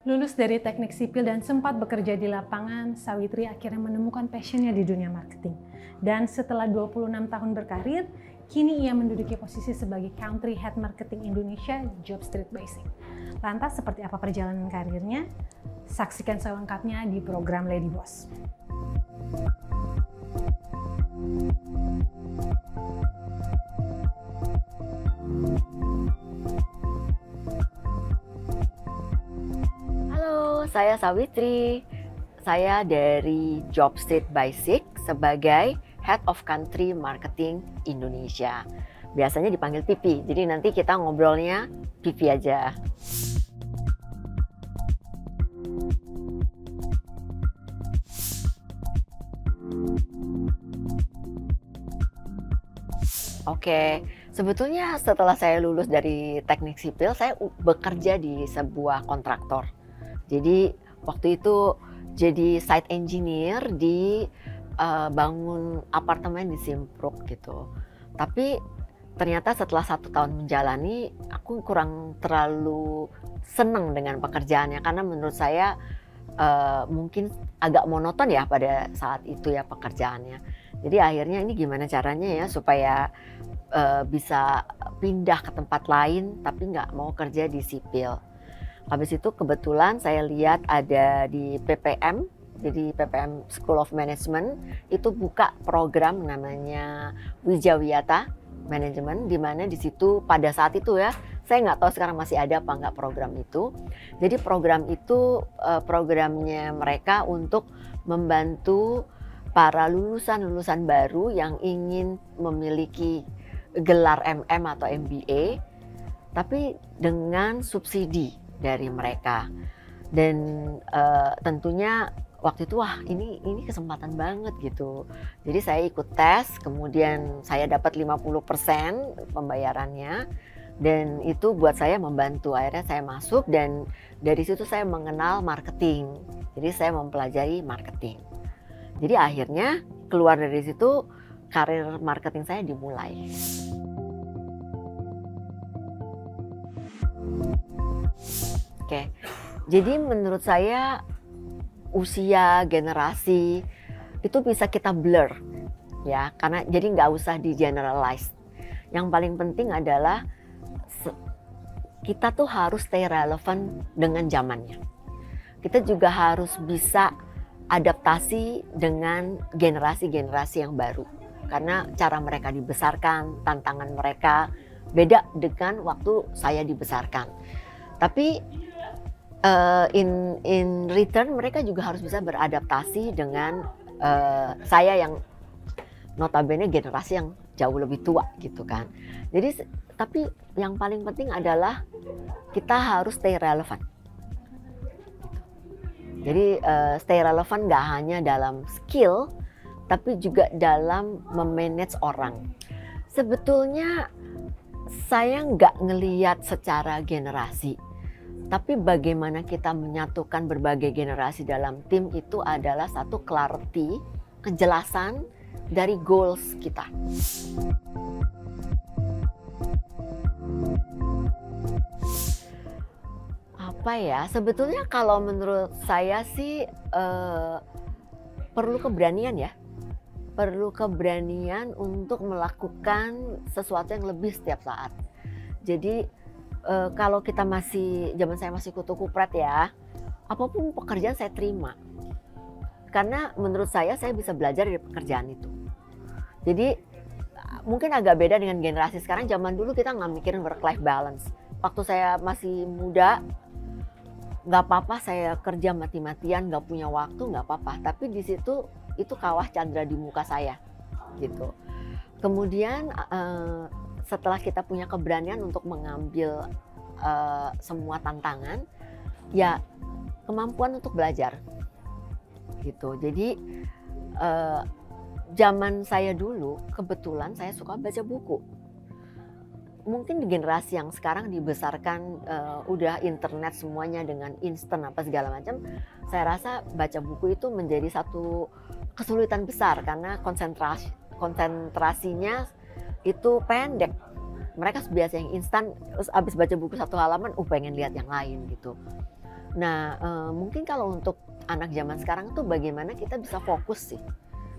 Lulus dari teknik sipil dan sempat bekerja di lapangan, Sawitri akhirnya menemukan passionnya di dunia marketing. Dan setelah 26 tahun berkarir, kini ia menduduki posisi sebagai Country Head Marketing Indonesia Jobstreet Basic. Lantas seperti apa perjalanan karirnya? Saksikan selengkapnya di program Lady Boss. Saya Sawitri, saya dari Jobstreet Basic sebagai Head of Country Marketing Indonesia. Biasanya dipanggil Pipi, jadi nanti kita ngobrolnya Pipi aja. Oke, sebetulnya setelah saya lulus dari teknik sipil, saya bekerja di sebuah kontraktor. Jadi waktu itu jadi site engineer di bangun apartemen di Simpruk gitu. Tapi ternyata setelah 1 tahun menjalani, aku kurang terlalu senang dengan pekerjaannya karena menurut saya mungkin agak monoton ya pada saat itu ya pekerjaannya. Jadi akhirnya ini gimana caranya ya supaya bisa pindah ke tempat lain tapi nggak mau kerja di sipil. Habis itu kebetulan saya lihat ada di PPM, jadi PPM School of Management itu buka program namanya Wijawiyata Management, di mana di situ pada saat itu ya, saya nggak tahu sekarang masih ada apa nggak program itu. Jadi program itu programnya mereka untuk membantu para lulusan baru yang ingin memiliki gelar MM atau MBA, tapi dengan subsidi dari mereka. Dan tentunya waktu itu wah ini kesempatan banget gitu. Jadi saya ikut tes, kemudian saya dapat 50% pembayarannya, dan itu buat saya membantu. Akhirnya saya masuk dan dari situ saya mengenal marketing. Jadi saya mempelajari marketing. Jadi akhirnya keluar dari situ karir marketing saya dimulai. Oke, jadi menurut saya usia generasi itu bisa kita blur ya, karena jadi nggak usah di generalize. Yang paling penting adalah kita tuh harus stay relevan dengan zamannya. Kita juga harus bisa adaptasi dengan generasi-generasi yang baru, karena cara mereka dibesarkan, tantangan mereka beda dengan waktu saya dibesarkan. Tapi in return mereka juga harus bisa beradaptasi dengan saya yang notabene generasi yang jauh lebih tua gitu kan. Jadi tapi yang paling penting adalah kita harus stay relevan. Jadi stay relevan nggak hanya dalam skill tapi juga dalam memanage orang. Sebetulnya saya nggak ngelihat secara generasi. Tapi bagaimana kita menyatukan berbagai generasi dalam tim itu adalah satu clarity, kejelasan dari goals kita. Apa ya, sebetulnya kalau menurut saya sih perlu keberanian ya. Perlu keberanian untuk melakukan sesuatu yang lebih setiap saat. Jadi kalau kita zaman saya masih kutu kupret ya, apapun pekerjaan saya terima. Karena menurut saya bisa belajar dari pekerjaan itu. Jadi mungkin agak beda dengan generasi sekarang. Zaman dulu kita nggak mikirin work-life balance. Waktu saya masih muda, nggak apa-apa saya kerja mati-matian, nggak punya waktu, nggak apa-apa. Tapi di situ itu kawah candra di muka saya, gitu. Kemudian setelah kita punya keberanian untuk mengambil semua tantangan, ya kemampuan untuk belajar, gitu. Jadi zaman saya dulu kebetulan saya suka baca buku. Mungkin di generasi yang sekarang dibesarkan udah internet semuanya dengan instan apa segala macam, saya rasa baca buku itu menjadi satu kesulitan besar karena konsentrasinya itu pendek. Mereka biasa yang instan, terus abis baca buku 1 halaman, pengen lihat yang lain gitu. Nah, mungkin kalau untuk anak zaman sekarang tuh bagaimana kita bisa fokus sih.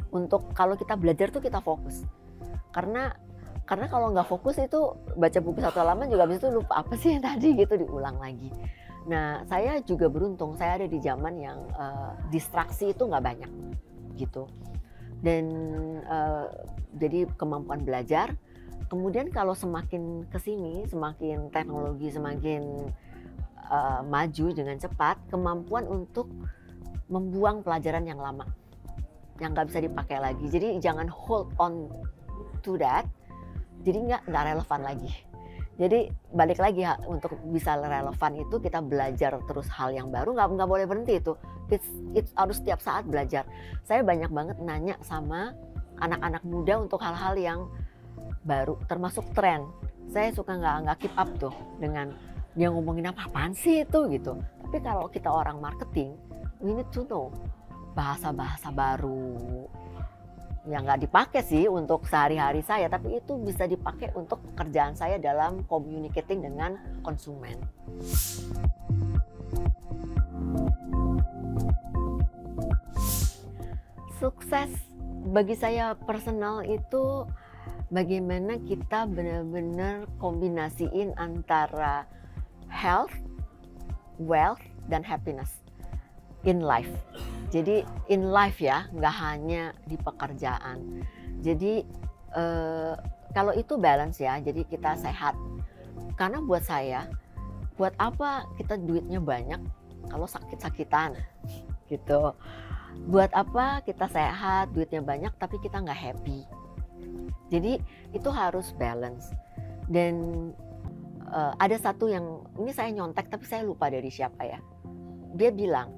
Untuk kalau kita belajar tuh kita fokus. Karena kalau nggak fokus itu baca buku satu halaman juga habis itu lupa apa sih yang tadi gitu, diulang lagi. Nah, saya juga beruntung, saya ada di zaman yang distraksi itu nggak banyak gitu. Dan jadi kemampuan belajar. Kemudian kalau semakin kesini, semakin teknologi semakin maju dengan cepat, kemampuan untuk membuang pelajaran yang lama, yang nggak bisa dipakai lagi. Jadi jangan hold on to that, jadi nggak relevan lagi. Jadi balik lagi untuk bisa relevan itu kita belajar terus hal yang baru, nggak boleh berhenti itu. It's harus setiap saat belajar. Saya banyak banget nanya sama anak-anak muda untuk hal-hal yang baru, termasuk tren. Saya suka nggak keep up tuh dengan dia ngomongin apaan sih itu gitu. Tapi kalau kita orang marketing, we need to know bahasa-bahasa baru yang nggak dipakai sih untuk sehari-hari saya, tapi itu bisa dipakai untuk pekerjaan saya dalam communicating dengan konsumen. Sukses bagi saya personal itu bagaimana kita benar-benar kombinasiin antara health, wealth, dan happiness in life. Jadi in life ya, nggak hanya di pekerjaan. Jadi kalau itu balance ya, jadi kita sehat. Karena buat saya, buat apa kita duitnya banyak kalau sakit-sakitan gitu. Buat apa kita sehat, duitnya banyak tapi kita nggak happy. Jadi itu harus balance. Dan ada satu yang, ini saya nyontek tapi saya lupa dari siapa ya. Dia bilang,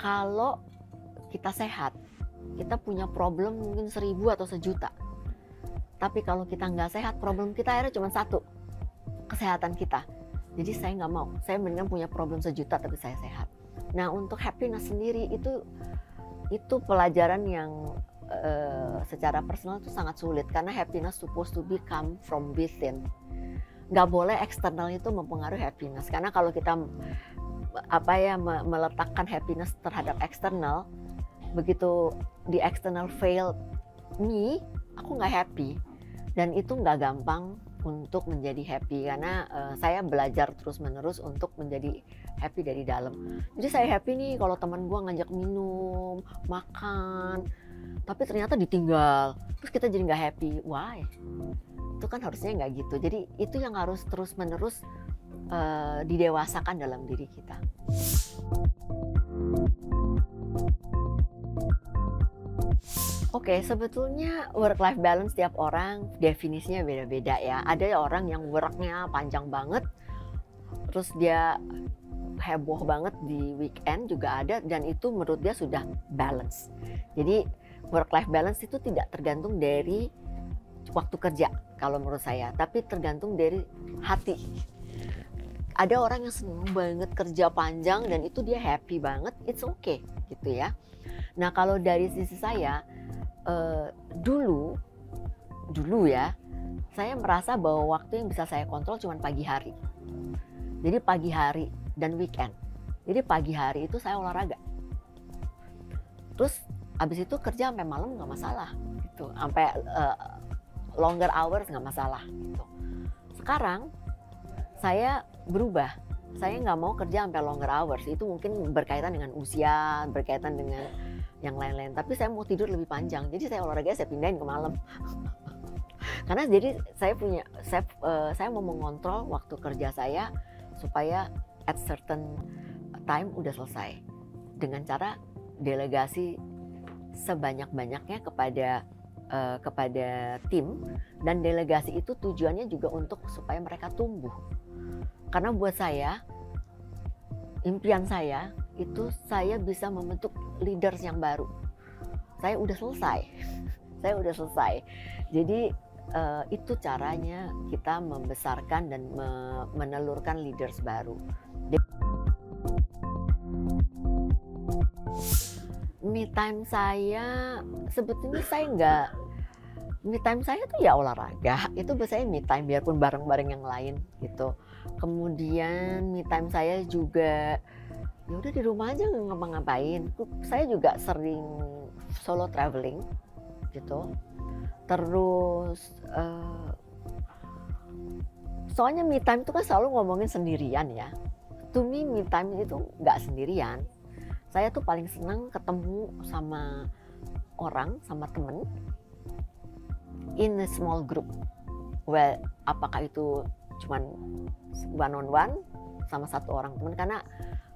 kalau kita sehat, kita punya problem mungkin 1000 atau 1 juta. Tapi kalau kita nggak sehat, problem kita akhirnya cuma satu, kesehatan kita. Jadi saya nggak mau, saya mendingan punya problem 1 juta tapi saya sehat. Nah, untuk happiness sendiri itu pelajaran yang secara personal itu sangat sulit, karena happiness supposed to be come from within. Nggak boleh eksternal itu mempengaruhi happiness, karena kalau kita meletakkan happiness terhadap eksternal, begitu di eksternal fail me, aku nggak happy. Dan itu nggak gampang untuk menjadi happy, karena saya belajar terus menerus untuk menjadi happy dari dalam. Jadi saya happy nih kalau teman gue ngajak minum, makan, tapi ternyata ditinggal, terus kita jadi nggak happy. Why? Itu kan harusnya nggak gitu. Jadi itu yang harus terus menerus didewasakan dalam diri kita. Oke, sebetulnya work-life balance tiap orang definisinya beda-beda ya. Ada orang yang worknya panjang banget, terus dia heboh banget di weekend juga ada, dan itu menurut dia sudah balance. Jadi work-life balance itu tidak tergantung dari waktu kerja kalau menurut saya, tapi tergantung dari hati. Ada orang yang senang banget kerja panjang dan itu dia happy banget, it's okay gitu ya. Nah, kalau dari sisi saya, dulu ya, saya merasa bahwa waktu yang bisa saya kontrol cuma pagi hari. Jadi pagi hari dan weekend. Jadi pagi hari itu saya olahraga. Terus abis itu kerja sampai malam nggak masalah gitu, sampai longer hours nggak masalah gitu. Sekarang saya berubah, saya nggak mau kerja sampai longer hours. Itu mungkin berkaitan dengan usia, berkaitan dengan yang lain-lain. Tapi saya mau tidur lebih panjang, jadi saya olahraga saya pindahin ke malam. Karena jadi saya mau mengontrol waktu kerja saya supaya at certain time udah selesai, dengan cara delegasi sebanyak-banyaknya kepada tim, dan delegasi itu tujuannya juga untuk supaya mereka tumbuh. Karena buat saya, impian saya itu saya bisa membentuk leaders yang baru. Saya udah selesai. Jadi itu caranya kita membesarkan dan menelurkan leaders baru. Me time saya sebetulnya me time saya tuh ya olahraga, itu biasanya me time biarpun bareng-bareng yang lain gitu. Kemudian me time saya juga ya udah di rumah aja nggak ngapa-ngapain. Saya juga sering solo traveling gitu. Terus soalnya me time itu kan selalu ngomongin sendirian ya. To me time itu nggak sendirian. Saya tuh paling senang ketemu sama orang, sama temen in a small group. Well, apakah itu cuman one on one sama satu orang teman, karena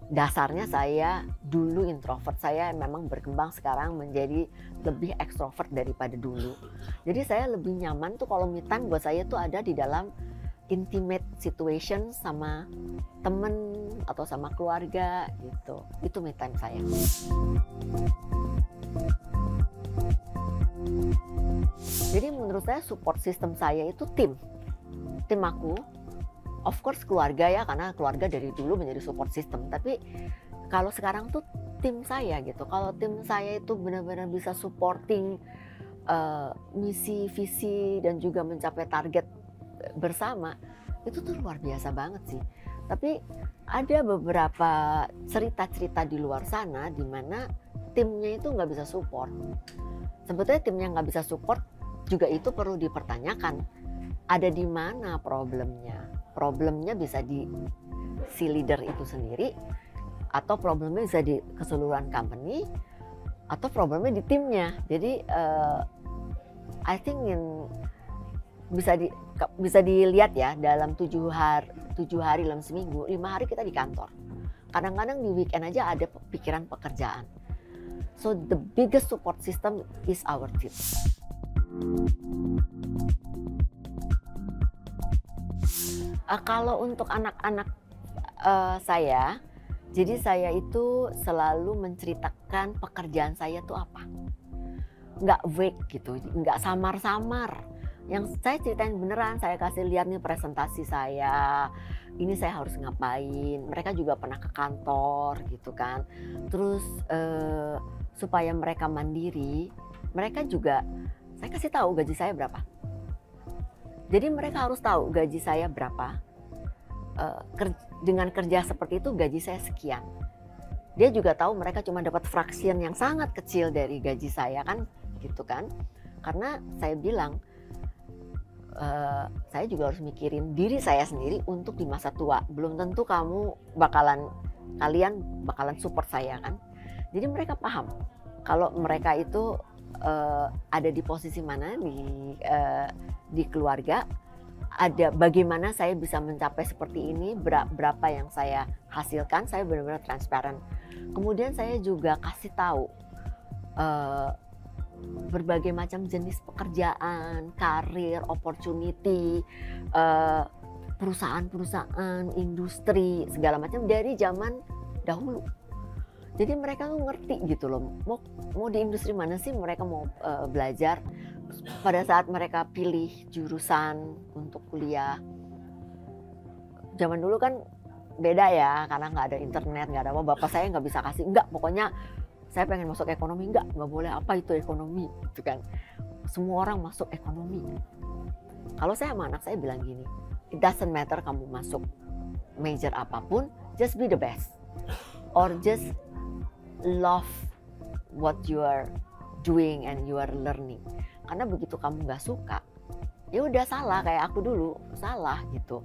dasarnya saya dulu introvert, saya memang berkembang sekarang menjadi lebih ekstrovert daripada dulu. Jadi saya lebih nyaman tuh kalau me time buat saya tuh ada di dalam intimate situation sama temen atau sama keluarga gitu. Itu me time saya. Jadi menurut saya support system saya itu tim aku. Of course keluarga ya, karena keluarga dari dulu menjadi support system. Tapi kalau sekarang tuh tim saya gitu. Kalau tim saya itu benar-benar bisa supporting misi, visi dan juga mencapai target bersama, itu tuh luar biasa banget sih. Tapi ada beberapa cerita-cerita di luar sana di mana timnya itu nggak bisa support. Sebetulnya timnya nggak bisa support juga itu perlu dipertanyakan. Ada di mana problemnya? Problemnya bisa di si leader itu sendiri, atau problemnya bisa di keseluruhan company, atau problemnya di timnya. Jadi I think bisa dilihat ya, dalam 7 hari dalam seminggu, 5 hari kita di kantor. Kadang-kadang di weekend aja ada pikiran pekerjaan. So the biggest support system is our team. Kalau untuk anak-anak saya, jadi saya itu selalu menceritakan pekerjaan saya tuh apa. Nggak vague gitu, nggak samar-samar. Yang saya ceritain beneran, saya kasih lihat nih presentasi saya, ini saya harus ngapain. Mereka juga pernah ke kantor gitu kan. Terus supaya mereka mandiri, mereka juga, saya kasih tahu gaji saya berapa. Jadi mereka harus tahu gaji saya berapa. Dengan kerja seperti itu gaji saya sekian. Dia juga tahu mereka cuma dapat fraction yang sangat kecil dari gaji saya kan, gitu kan. Karena saya bilang, saya juga harus mikirin diri saya sendiri untuk di masa tua. Belum tentu kalian bakalan support saya kan. Jadi mereka paham kalau mereka itu ada di posisi mana di keluarga, ada bagaimana saya bisa mencapai seperti ini, berapa yang saya hasilkan, saya benar-benar transparan. Kemudian saya juga kasih tahu berbagai macam jenis pekerjaan, karir, opportunity, perusahaan-perusahaan, industri, segala macam dari zaman dahulu. Jadi mereka tuh ngerti gitu loh, mau di industri mana sih mereka mau belajar. Pada saat mereka pilih jurusan untuk kuliah, zaman dulu kan beda ya, karena nggak ada internet, nggak ada apa. Bapak saya nggak bisa kasih, enggak, pokoknya saya pengen masuk ekonomi, nggak boleh, apa itu ekonomi, gitu kan. Semua orang masuk ekonomi. Kalau saya sama anak saya bilang gini, it doesn't matter kamu masuk major apapun, just be the best, or just love what you are doing and you are learning. Karena begitu kamu nggak suka, ya udah salah, kayak aku dulu salah gitu.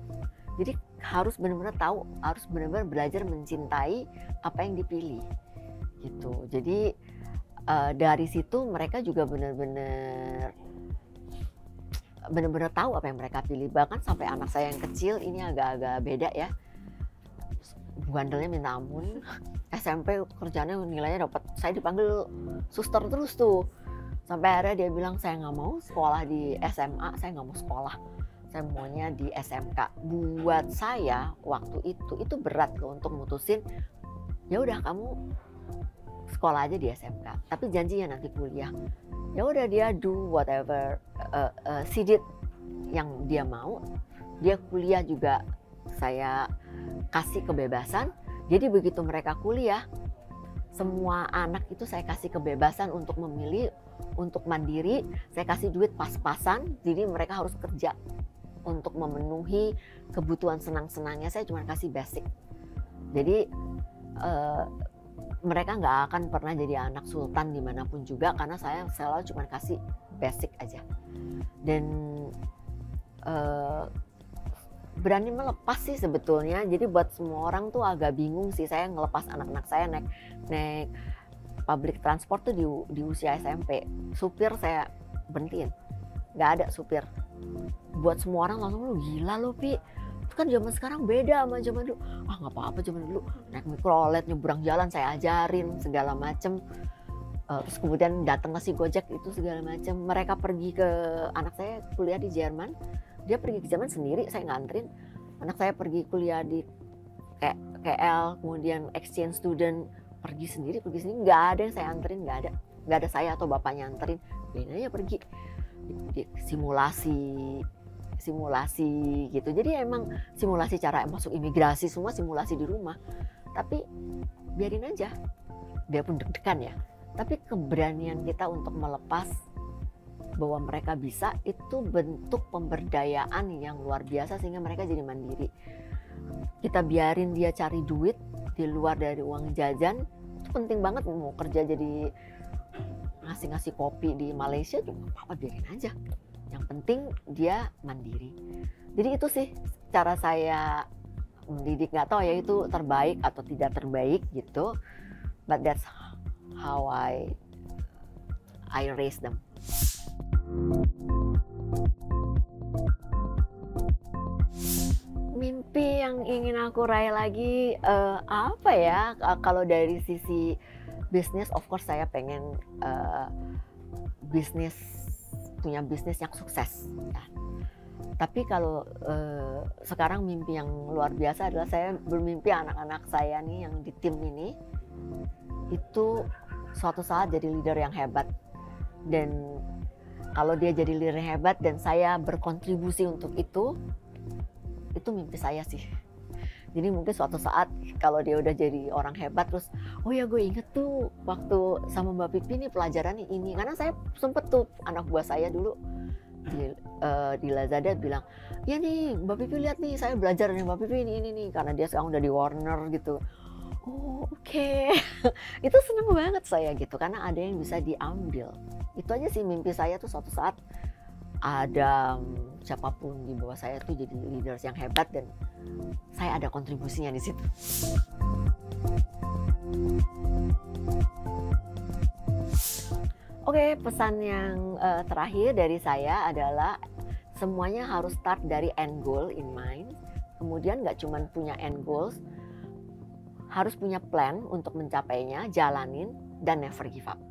Jadi harus benar-benar tahu, harus benar-benar belajar mencintai apa yang dipilih gitu. Jadi dari situ mereka juga benar-benar tahu apa yang mereka pilih. Bahkan sampai anak saya yang kecil ini agak-agak beda ya, bandelnya minta ampun. SMP kerjanya nilainya dapat, saya dipanggil suster terus tuh. Sampai akhirnya dia bilang, saya nggak mau sekolah di SMA, saya nggak mau sekolah, saya maunya di SMK. Buat saya waktu itu berat loh untuk mutusin, ya udah kamu sekolah aja di SMK, tapi janjinya nanti kuliah. Ya udah, dia do whatever she did yang dia mau. Dia kuliah juga saya kasih kebebasan. Jadi begitu mereka kuliah, semua anak itu saya kasih kebebasan untuk memilih, untuk mandiri. Saya kasih duit pas-pasan, jadi mereka harus kerja untuk memenuhi kebutuhan senang-senangnya. Saya cuma kasih basic. Jadi eh, mereka nggak akan pernah jadi anak sultan dimanapun juga, karena saya selalu cuma kasih basic aja. Dan berani melepas sih sebetulnya. Jadi buat semua orang tuh agak bingung sih saya ngelepas anak-anak saya naik public transport tuh di usia SMP. Supir saya berhentiin, nggak ada supir. Buat semua orang langsung, lu gila lu Pi, itu kan zaman sekarang beda sama zaman dulu. Ah nggak apa-apa, zaman dulu naik mikrolet, nyebrang jalan saya ajarin segala macem. Terus kemudian datang ke si Gojek itu segala macam. Mereka pergi ke, anak saya kuliah di Jerman, dia pergi ke Jerman sendiri, saya nganterin. Anak saya pergi kuliah di KL, kemudian exchange student, pergi sendiri, nggak ada yang saya anterin, nggak ada saya atau bapaknya anterin, biasanya pergi di simulasi gitu. Jadi emang simulasi cara masuk imigrasi, semua simulasi di rumah. Tapi biarin aja, biarpun deg-degan ya. Tapi keberanian kita untuk melepas bahwa mereka bisa, itu bentuk pemberdayaan yang luar biasa sehingga mereka jadi mandiri. Kita biarin dia cari duit di luar dari uang jajan, itu penting banget. Mau kerja jadi ngasih kopi di Malaysia juga apa-apa, biarin aja. Yang penting dia mandiri. Jadi itu sih cara saya mendidik. Nggak tahu ya itu terbaik atau tidak terbaik gitu, but that's how I raise them. Mimpi yang ingin aku raih lagi apa ya? Kalau dari sisi bisnis, of course saya pengen punya bisnis yang sukses. Ya. Tapi kalau sekarang mimpi yang luar biasa adalah saya bermimpi anak-anak saya nih yang di tim ini itu suatu saat jadi leader yang hebat. Dan kalau dia jadi leader yang hebat dan saya berkontribusi untuk itu mimpi saya sih. Jadi mungkin suatu saat kalau dia udah jadi orang hebat, terus oh ya gue inget tuh waktu sama Mbak Pipi nih pelajarannya ini. Karena saya sempet tuh anak buah saya dulu di Lazada bilang, ya nih Mbak Pipi lihat nih saya belajar dari Mbak Pipi ini nih, karena dia sekarang udah di Warner gitu. Oh oke. Itu seneng banget saya gitu, karena ada yang bisa diambil. Itu aja sih mimpi saya tuh suatu saat ada siapapun di bawah saya tuh jadi leaders yang hebat dan saya ada kontribusinya di situ. Oke, pesan yang terakhir dari saya adalah semuanya harus start dari end goal in mind. Kemudian nggak cuma punya end goals, harus punya plan untuk mencapainya, jalanin, dan never give up.